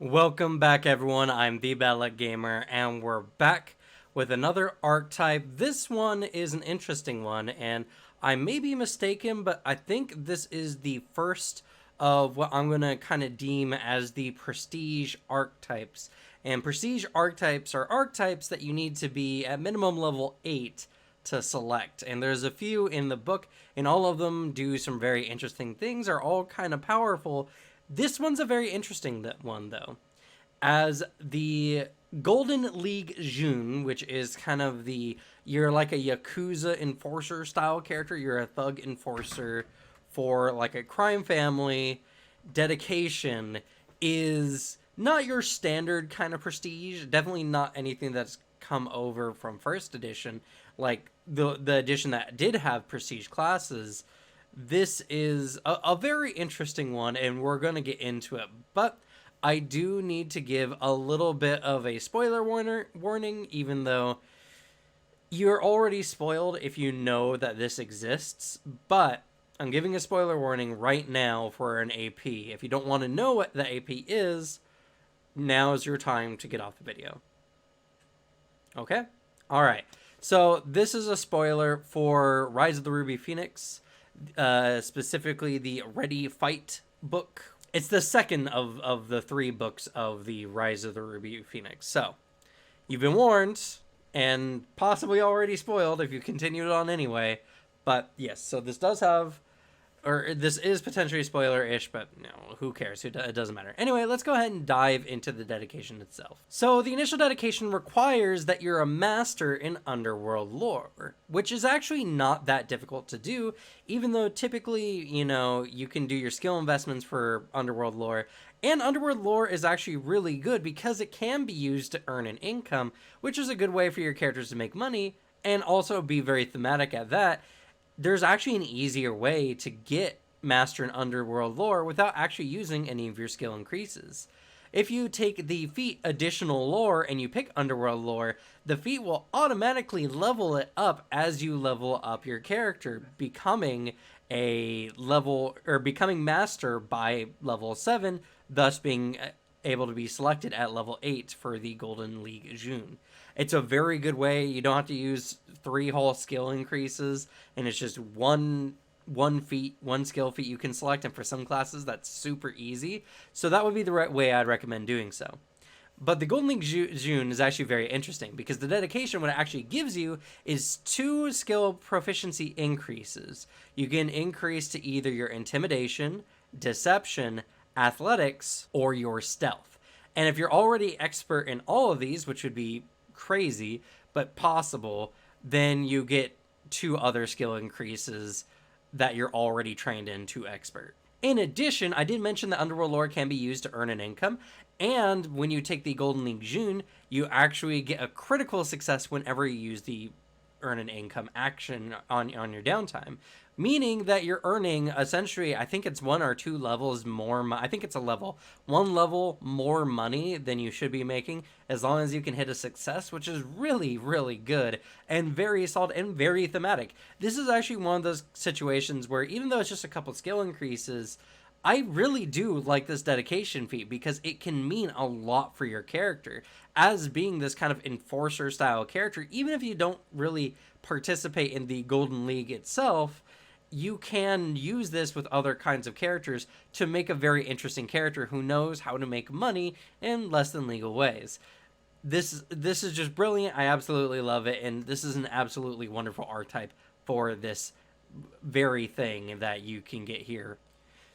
Welcome back, everyone. I'm the Battle Gamer, and we're back with another archetype. This one is an interesting one, and I may be mistaken, but I think this is the first of what I'm going to kind of deem as the prestige archetypes. And prestige archetypes are archetypes that you need to be at minimum level 8 to select. And there's a few in the book, and all of them do some very interesting things, are all kind of powerful. This one's a very interesting one, though. As the Golden League Jun, which is kind of you're like a Yakuza enforcer style character. You're a thug enforcer for like a crime family. Dedication is not your standard kind of prestige. Definitely not anything that's come over from first edition, like the edition that did have prestige classes. This is a very interesting one, and we're going to get into it. But I do need to give a little bit of a spoiler warning, even though you're already spoiled if you know that this exists. But I'm giving a spoiler warning right now for an AP. If you don't want to know what the AP is, now is your time to get off the video. Okay? Alright. So this is a spoiler for Rise of the Ruby Phoenix. Specifically the Ready Fight book. It's the second of the 3 books of the Rise of the Ruby Phoenix. So, you've been warned, and possibly already spoiled if you continued on anyway. But yes, so this does have, or this is potentially spoiler-ish, but no, who cares? It doesn't matter. Anyway, let's go ahead and dive into the dedication itself. So the initial dedication requires that you're a master in underworld lore, which is actually not that difficult to do, even though typically, you can do your skill investments for underworld lore. And underworld lore is actually really good because it can be used to earn an income, which is a good way for your characters to make money and also be very thematic at that. There's actually an easier way to get Master in Underworld Lore without actually using any of your skill increases. If you take the feat Additional Lore and you pick Underworld Lore, the feat will automatically level it up as you level up your character, becoming becoming Master by level 7, thus being able to be selected at level 8 for the Golden League Jun. It's a very good way. You don't have to use 3 whole skill increases, and it's just one skill feat you can select, and for some classes that's super easy. So that would be the right way I'd recommend doing so. But the Golden League Jun is actually very interesting because the dedication, what it actually gives you is 2 skill proficiency increases. You can increase to either your intimidation, deception, athletics, or your stealth. And if you're already expert in all of these, which would be crazy but possible, then you get 2 other skill increases that you're already trained in to expert. In addition, I did mention that Underworld Lore can be used to earn an income, and when you take the Golden League Jun, you actually get a critical success whenever you use the earn an income action on your downtime, meaning that you're earning essentially, I think it's 1 or 2 levels more. I think it's a level, 1 level more money than you should be making, as long as you can hit a success, which is really, really good and very solid and very thematic. This is actually one of those situations where, even though it's just a couple skill increases, I really do like this dedication feat because it can mean a lot for your character. As being this kind of enforcer style character, even if you don't really participate in the Golden League itself, you can use this with other kinds of characters to make a very interesting character who knows how to make money in less than legal ways. This is just brilliant. I absolutely love it, and this is an absolutely wonderful archetype for this very thing that you can get here.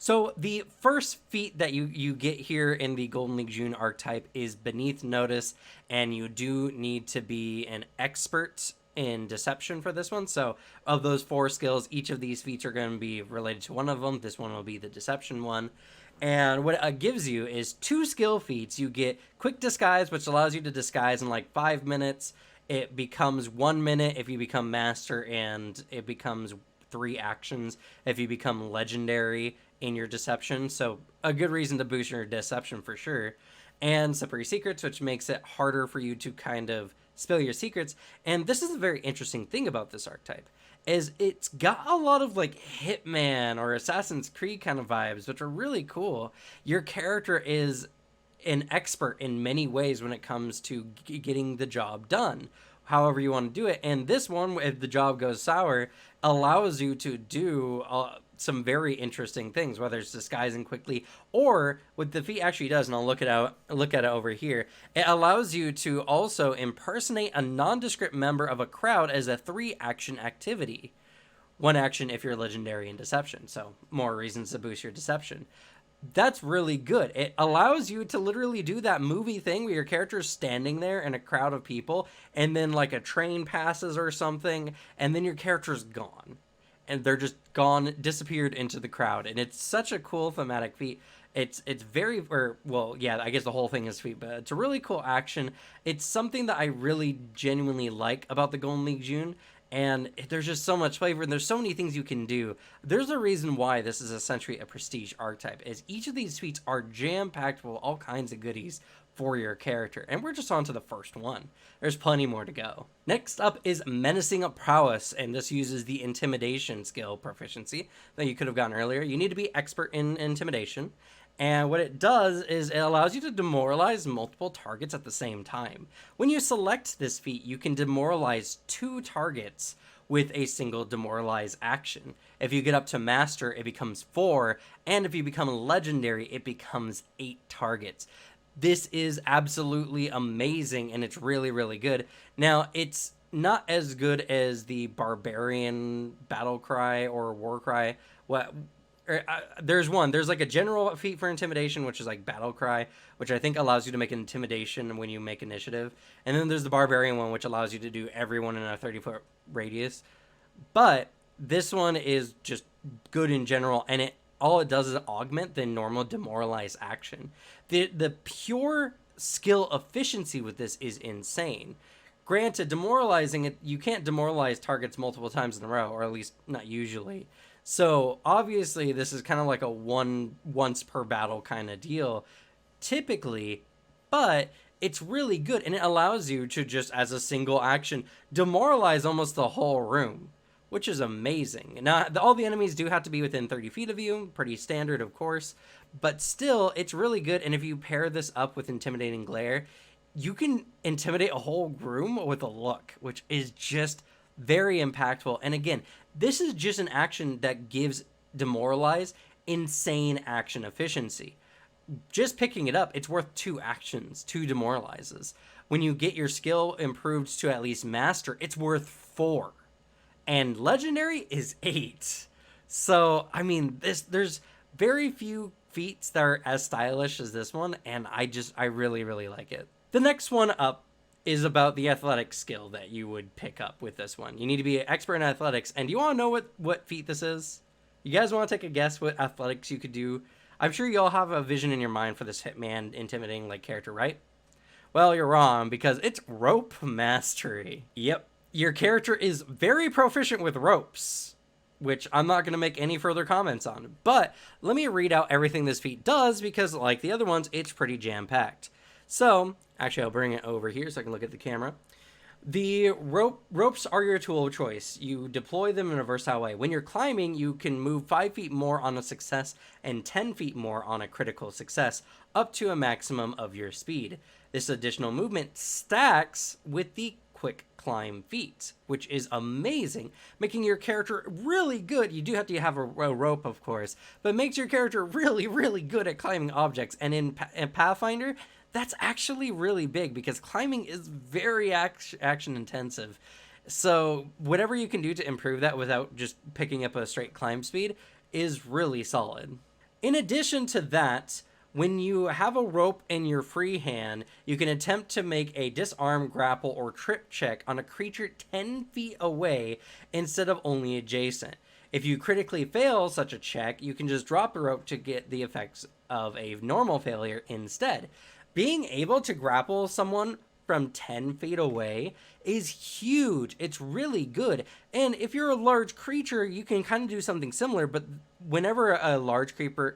So the first feat that you get here in the Golden League Jun archetype is Beneath Notice, and you do need to be an expert in deception for this one. So of those 4 skills, each of these feats are going to be related to one of them. This one will be the deception one. And what it gives you is 2 skill feats. You get Quick Disguise, which allows you to disguise in like 5 minutes. It becomes 1 minute if you become Master, and it becomes 3 actions if you become Legendary in your deception. So a good reason to boost your deception for sure. And Slippery Secrets, which makes it harder for you to kind of spill your secrets. And this is a very interesting thing about this archetype, is it's got a lot of like Hitman or Assassin's Creed kind of vibes, which are really cool. Your character is an expert in many ways when it comes to getting the job done, however you want to do it. And this one, if the job goes sour, allows you to do some very interesting things, whether it's disguising quickly or what the feat actually does. And I'll look at it over here. It allows you to also impersonate a nondescript member of a crowd as a 3-action activity. 1 action if you're legendary in deception, so more reasons to boost your deception. That's really good. It allows you to literally do that movie thing where your character's standing there in a crowd of people, and then like a train passes or something, and then your character's gone. And they're just gone, disappeared into the crowd. And it's such a cool thematic feat. It's very, or well, yeah, I guess the whole thing is feat, but it's a really cool action. It's something that I really genuinely like about the Golden League June. And there's just so much flavor, and there's so many things you can do. There's a reason why this is essentially a prestige archetype, is each of these feats are jam-packed with all kinds of goodies for your character. And we're just on to the first one. There's plenty more to go. Next up is Menacing Prowess, and this uses the Intimidation skill proficiency that you could have gotten earlier. You need to be expert in Intimidation. And what it does is it allows you to demoralize multiple targets at the same time. When you select this feat, you can demoralize 2 targets with a single demoralize action. If you get up to master, it becomes 4, and if you become legendary, it becomes 8 targets. This is absolutely amazing, and it's really, really good. Now, it's not as good as the Barbarian Battle Cry or War Cry. There's like a general feat for Intimidation, which is like Battle Cry, which I think allows you to make Intimidation when you make initiative. And then there's the Barbarian one, which allows you to do everyone in a 30-foot radius. But this one is just good in general, and all it does is augment the normal demoralize action. The pure skill efficiency with this is insane. Granted, demoralizing it, you can't demoralize targets multiple times in a row, or at least not usually. So obviously this is kind of like a once per battle kind of deal typically, but it's really good, and it allows you to just as a single action demoralize almost the whole room, which is amazing. Now, all the enemies do have to be within 30 feet of you, pretty standard of course, but still it's really good. And if you pair this up with Intimidating Glare, you can intimidate a whole room with a look, which is just very impactful. And again, this is just an action that gives demoralize insane action efficiency. Just picking it up, it's worth 2 actions, 2 demoralizes. When you get your skill improved to at least master, it's worth 4. And legendary is 8. So, I mean, there's very few feats that are as stylish as this one, and I really, really like it. The next one up is about the athletic skill that you would pick up with this one. You need to be an expert in athletics. And do you want to know what feat this is? You guys want to take a guess what athletics you could do? I'm sure you all have a vision in your mind for this Hitman intimidating like character, right? Well, you're wrong, because it's rope mastery. Yep. Your character is very proficient with ropes, which I'm not going to make any further comments on. But let me read out everything this feat does, because like the other ones, it's pretty jam-packed. So, actually, I'll bring it over here so I can look at the camera. The ropes are your tool of choice. You deploy them in a versatile way. When you're climbing, you can move 5 feet more on a success and 10 feet more on a critical success, up to a maximum of your speed. This additional movement stacks with the quick climb feat, which is amazing, making your character really good. You do have to have a rope, of course, but it makes your character really, really good at climbing objects. And in Pathfinder, that's actually really big, because climbing is very action intensive. So whatever you can do to improve that without just picking up a straight climb speed is really solid. In addition to that, when you have a rope in your free hand, you can attempt to make a disarm, grapple, or trip check on a creature 10 feet away instead of only adjacent. If you critically fail such a check, you can just drop the rope to get the effects of a normal failure instead. Being able to grapple someone from 10 feet away is huge. It's really good. And if you're a large creature, you can kind of do something similar, but whenever a large creature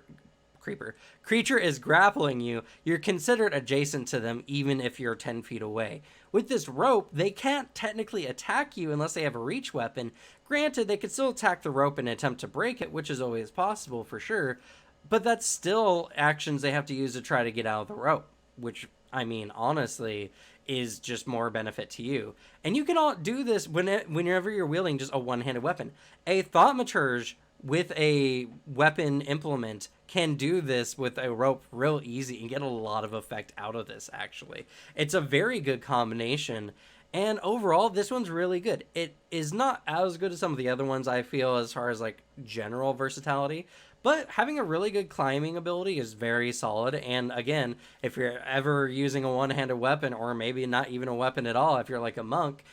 is grappling you, you're considered adjacent to them even if you're 10 feet away. With this rope, they can't technically attack you unless they have a reach weapon. Granted, they could still attack the rope and attempt to break it, which is always possible for sure, but that's still actions they have to use to try to get out of the rope. which, I mean, honestly, is just more benefit to you. And you can all do this whenever you're wielding just a one-handed weapon. A thaumaturge with a weapon implement can do this with a rope real easy and get a lot of effect out of this, actually. It's a very good combination. And overall, this one's really good. It is not as good as some of the other ones, I feel, as far as like general versatility. But having a really good climbing ability is very solid. And again, if you're ever using a one-handed weapon, or maybe not even a weapon at all, if you're like a monk,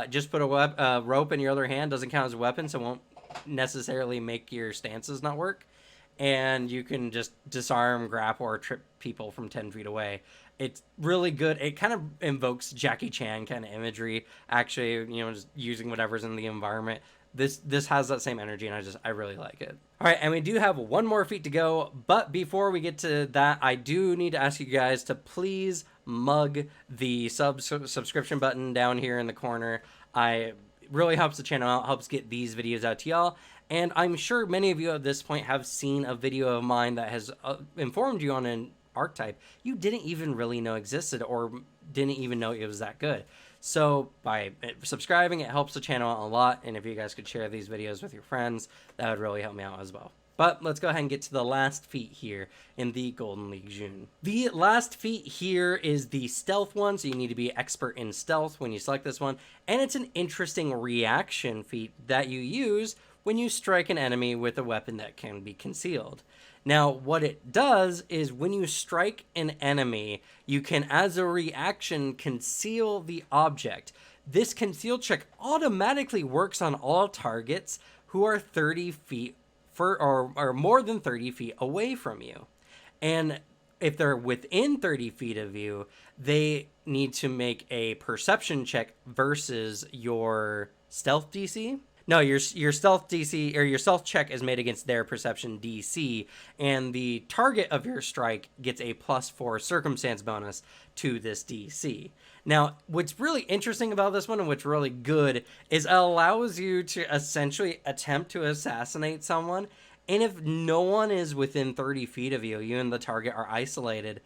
just put a rope in your other hand. Doesn't count as a weapon, so it won't necessarily make your stances not work. And you can just disarm, grapple, or trip people from 10 feet away. It's really good. It kind of invokes Jackie Chan kind of imagery, actually, you know, just using whatever's in the environment. This has that same energy, and I really like it. All right, and we do have one more feat to go, but before we get to that, I do need to ask you guys to please mug the subscription button down here in the corner. I really helps the channel out, helps get these videos out to y'all. And I'm sure many of you at this point have seen a video of mine that has informed you on an archetype you didn't even really know existed, or didn't even know it was that good. So by subscribing, it helps the channel out a lot. And if you guys could share these videos with your friends, that would really help me out as well. But let's go ahead and get to the last feat here in the Golden League June. The last feat here is the stealth one, so you need to be expert in stealth when you select this one. And it's an interesting reaction feat that you use when you strike an enemy with a weapon that can be concealed. Now, what it does is when you strike an enemy, you can, as a reaction, conceal the object. This conceal check automatically works on all targets who are 30 feet or more than 30 feet away from you. And if they're within 30 feet of you, they need to make a perception check versus your stealth DC. No, your stealth DC, or your stealth check, is made against their perception DC, and the target of your strike gets a +4 circumstance bonus to this DC. Now, what's really interesting about this one, and what's really good, is it allows you to essentially attempt to assassinate someone, and if no one is within 30 feet of you, you and the target are isolated,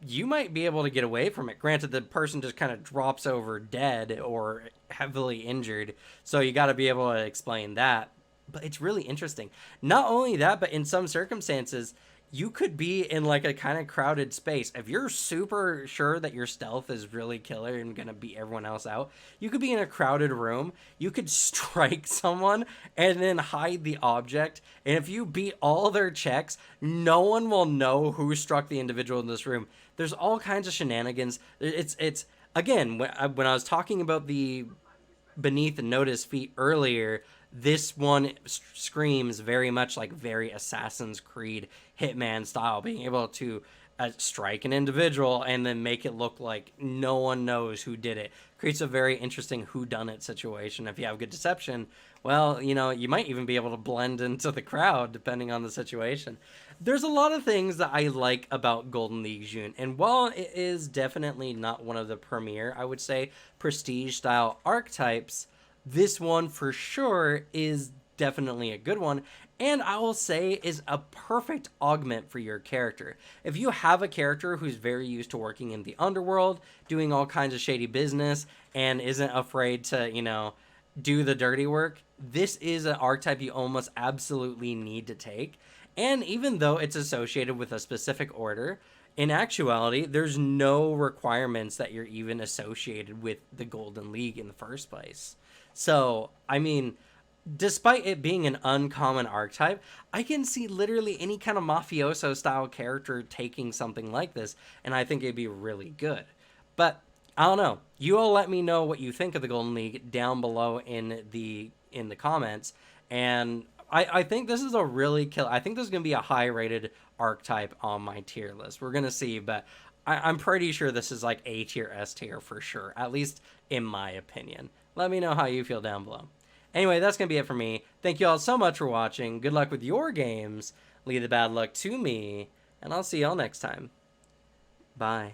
you might be able to get away from it. Granted, the person just kind of drops over dead or heavily injured, so you got to be able to explain that. But it's really interesting. Not only that, but in some circumstances, you could be in like a kind of crowded space. If you're super sure that your stealth is really killer and gonna beat everyone else out, you could be in a crowded room. You could strike someone and then hide the object. And if you beat all their checks, no one will know who struck the individual in this room. There's all kinds of shenanigans. It's again, when I was talking about the beneath the notice feat earlier, this one screams very much like very Assassin's Creed Hitman style, being able to strike an individual and then make it look like no one knows who did it. Creates a very interesting whodunit situation. If you have good deception, well, you know, you might even be able to blend into the crowd depending on the situation. There's a lot of things that I like about Golden League June, and while it is definitely not one of the premier, I would say, prestige style archetypes, this one for sure is definitely a good one, and I will say is a perfect augment for your character. If you have a character who's very used to working in the underworld, doing all kinds of shady business, and isn't afraid to, you know, do the dirty work, this is an archetype you almost absolutely need to take. And even though it's associated with a specific order, in actuality, there's no requirements that you're even associated with the Golden League in the first place. So, I mean, despite it being an uncommon archetype, I can see literally any kind of mafioso style character taking something like this, and I think it'd be really good. But I don't know. You all let me know what you think of the Golden League down below in the comments, and I think this is a really I think this is going to be a high rated archetype on my tier list. We're going to see, but I'm pretty sure this is like A tier, S tier for sure, at least in my opinion. Let me know how you feel down below. Anyway, that's going to be it for me. Thank you all so much for watching. Good luck with your games. Leave the bad luck to me, and I'll see y'all next time. Bye.